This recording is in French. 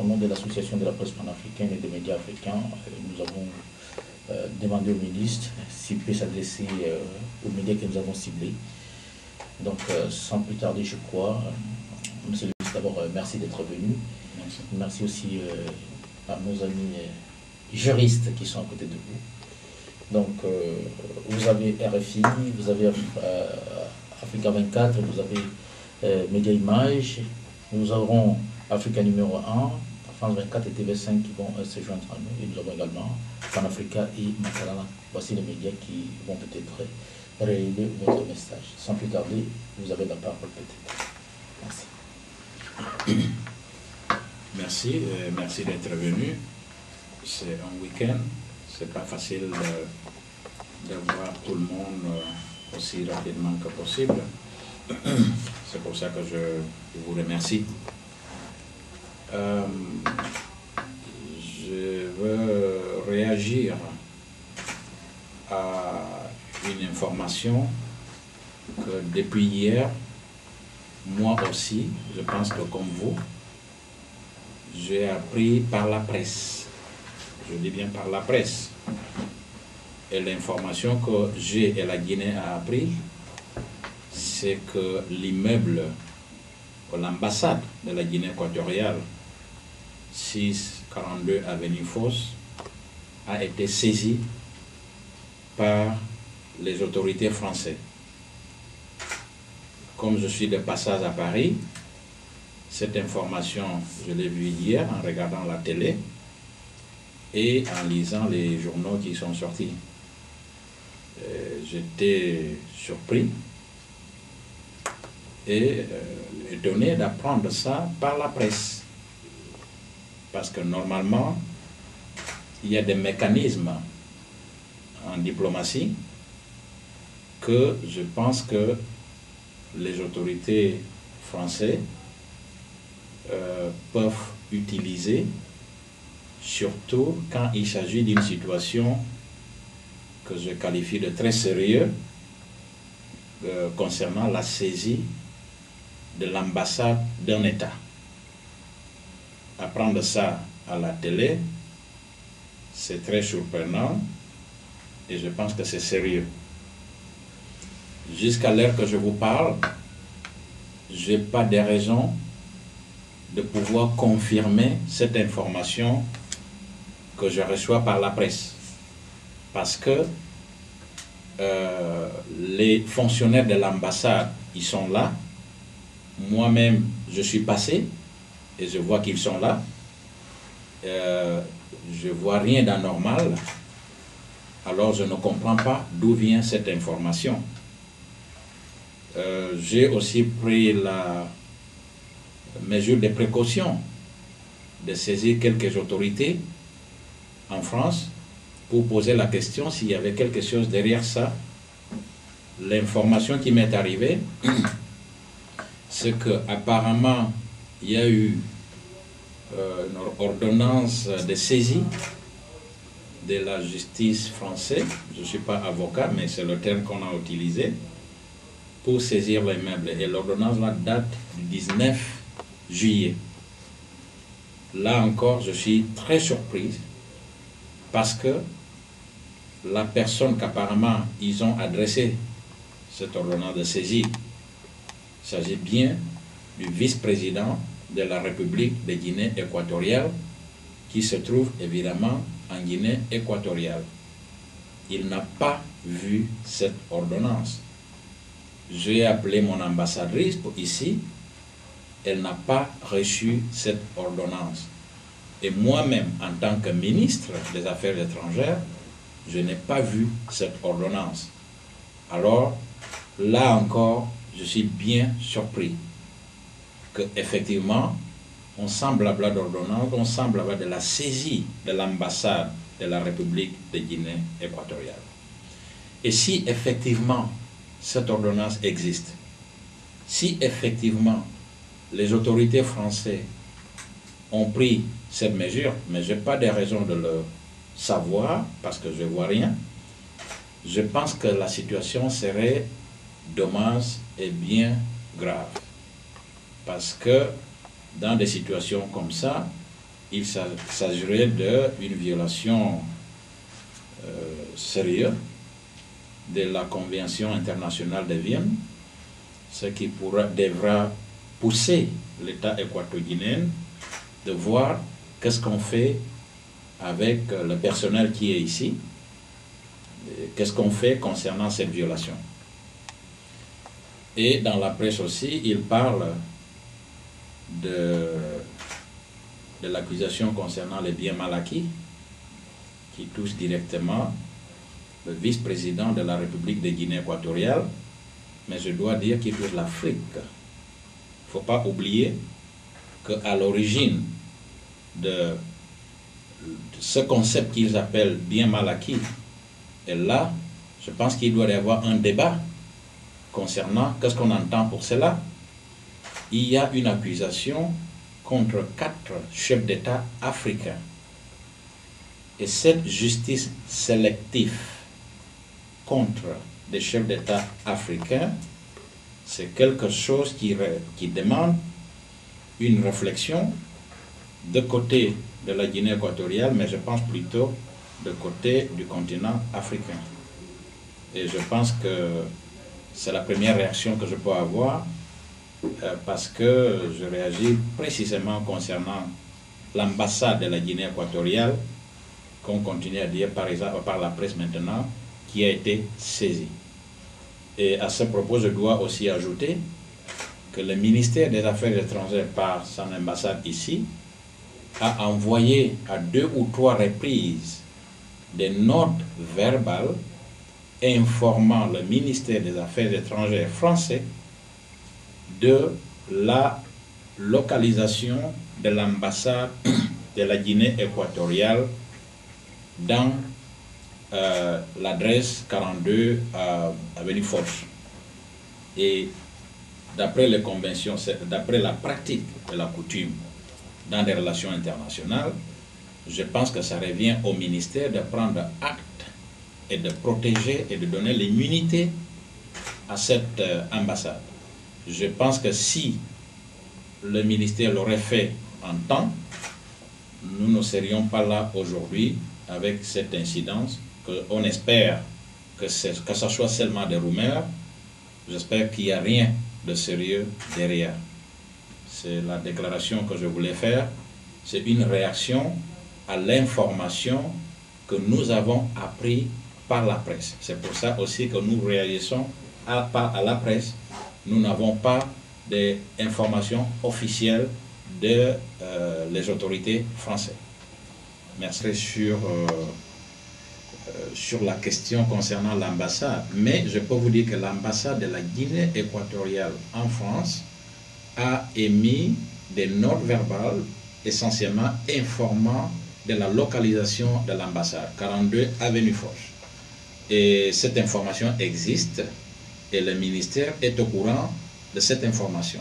au nom de l'Association de la presse panafricaine et des médias africains, nous avons demandé au ministre s'il peut s'adresser aux médias que nous avons ciblés. Donc, sans plus tarder, je crois, Monsieur le ministre, d'abord, merci d'être venu. Merci. Merci aussi à nos amis juristes qui sont à côté de vous. Donc, vous avez RFI, vous avez Africa 24, vous avez Média Image, nous aurons Africa numéro 1, France 24 et TV5 qui vont se joindre à nous, et nous avons également Panafrica et Makalala. Voici les médias qui vont peut-être relayer votre message. Sans plus tarder, vous avez la parole peut-être. Merci. Merci, merci d'être venu. C'est un week-end, c'est pas facile de voir tout le monde aussi rapidement que possible. C'est pour ça que je vous remercie. Je veux réagir à une information que depuis hier, moi aussi, je pense que comme vous, j'ai appris par la presse. Je dis bien par la presse. Et l'information que j'ai et la Guinée a appris, c'est que l'immeuble, l'ambassade de la Guinée équatoriale, 642 Avenue Fosse, a été saisie par les autorités françaises. Comme je suis de passage à Paris, cette information, je l'ai vue hier en regardant la télé et en lisant les journaux qui sont sortis. J'étais surpris et étonné d'apprendre ça par la presse. Parce que normalement, il y a des mécanismes en diplomatie que je pense que les autorités françaises peuvent utiliser, surtout quand il s'agit d'une situation que je qualifie de très sérieuse concernant la saisie de l'ambassade d'un État. Apprendre ça à la télé, c'est très surprenant et je pense que c'est sérieux. Jusqu'à l'heure que je vous parle, je n'ai pas de raison de pouvoir confirmer cette information que je reçois par la presse. Parce que les fonctionnaires de l'ambassade, ils sont là. Moi-même, je suis passé et je vois qu'ils sont là. Je ne vois rien d'anormal. Alors, je ne comprends pas d'où vient cette information. J'ai aussi pris la mesure de précaution de saisir quelques autorités en France pour poser la question s'il y avait quelque chose derrière ça. L'information qui m'est arrivée, c'est qu'apparemment, il y a eu une ordonnance de saisie de la justice française. Je ne suis pas avocat, mais c'est le terme qu'on a utilisé pour saisir les meubles. Et l'ordonnance date du 19 juillet. Là encore, je suis très surprise parce que la personne qu'apparemment ils ont adressé cette ordonnance de saisie, il s'agit bien du vice-président de la République de Guinée équatoriale qui se trouve évidemment en Guinée équatoriale. Il n'a pas vu cette ordonnance. J'ai appelé mon ambassadrice ici, elle n'a pas reçu cette ordonnance. Et moi-même, en tant que ministre des Affaires étrangères, je n'ai pas vu cette ordonnance. Alors, là encore, je suis bien surpris qu'effectivement, on semble avoir d'ordonnance, on semble avoir de la saisie de l'ambassade de la République de Guinée équatoriale. Et si effectivement cette ordonnance existe, si effectivement les autorités françaises ont pris cette mesure, mais je n'ai pas de raison de le savoir parce que je ne vois rien, je pense que la situation serait dommage et bien grave. Parce que dans des situations comme ça, il s'agirait d'une violation sérieuse de la Convention internationale de Vienne, ce qui devra pousser l'État équato-guinéen de voir qu'est-ce qu'on fait avec le personnel qui est ici, qu'est-ce qu'on fait concernant cette violation. Et dans la presse aussi, il parle de l'accusation concernant les biens mal acquis, qui touche directement le vice-président de la République de Guinée équatoriale, mais je dois dire qu'il touche l'Afrique. Il ne faut pas oublier qu'à l'origine de ce concept qu'ils appellent bien mal acquis, et là, je pense qu'il doit y avoir un débat concernant qu'est-ce qu'on entend pour cela. Il y a une accusation contre 4 chefs d'État africains. Et cette justice sélective contre des chefs d'État africains, c'est quelque chose qui demande une réflexion de côté de la Guinée équatoriale, mais je pense plutôt de côté du continent africain. Et je pense que c'est la première réaction que je peux avoir, parce que je réagis précisément concernant l'ambassade de la Guinée équatoriale, qu'on continue à dire par exemple par la presse maintenant, qui a été saisie. Et à ce propos, je dois aussi ajouter que le ministère des Affaires étrangères, par son ambassade ici, a envoyé à 2 ou 3 reprises des notes verbales informant le ministère des Affaires étrangères français de la localisation de l'ambassade de la Guinée équatoriale dans l'adresse 42 avenue Foch. Et d'après les conventions, d'après la pratique et la coutume dans des relations internationales, je pense que ça revient au ministère de prendre acte et de protéger et de donner l'immunité à cette ambassade. Je pense que si le ministère l'aurait fait en temps, nous ne serions pas là aujourd'hui avec cette incidence, qu'on espère que ça soit seulement des rumeurs. J'espère qu'il n'y a rien de sérieux derrière. C'est la déclaration que je voulais faire. C'est une réaction à l'information que nous avons appris par la presse. C'est pour ça aussi que nous réagissons à la presse. Nous n'avons pas d'informations officielles de les autorités françaises. Merci sur la question concernant l'ambassade. Mais je peux vous dire que l'ambassade de la Guinée équatoriale en France a émis des notes verbales essentiellement informant de la localisation de l'ambassade, 42 avenue Foch. Et cette information existe et le ministère est au courant de cette information.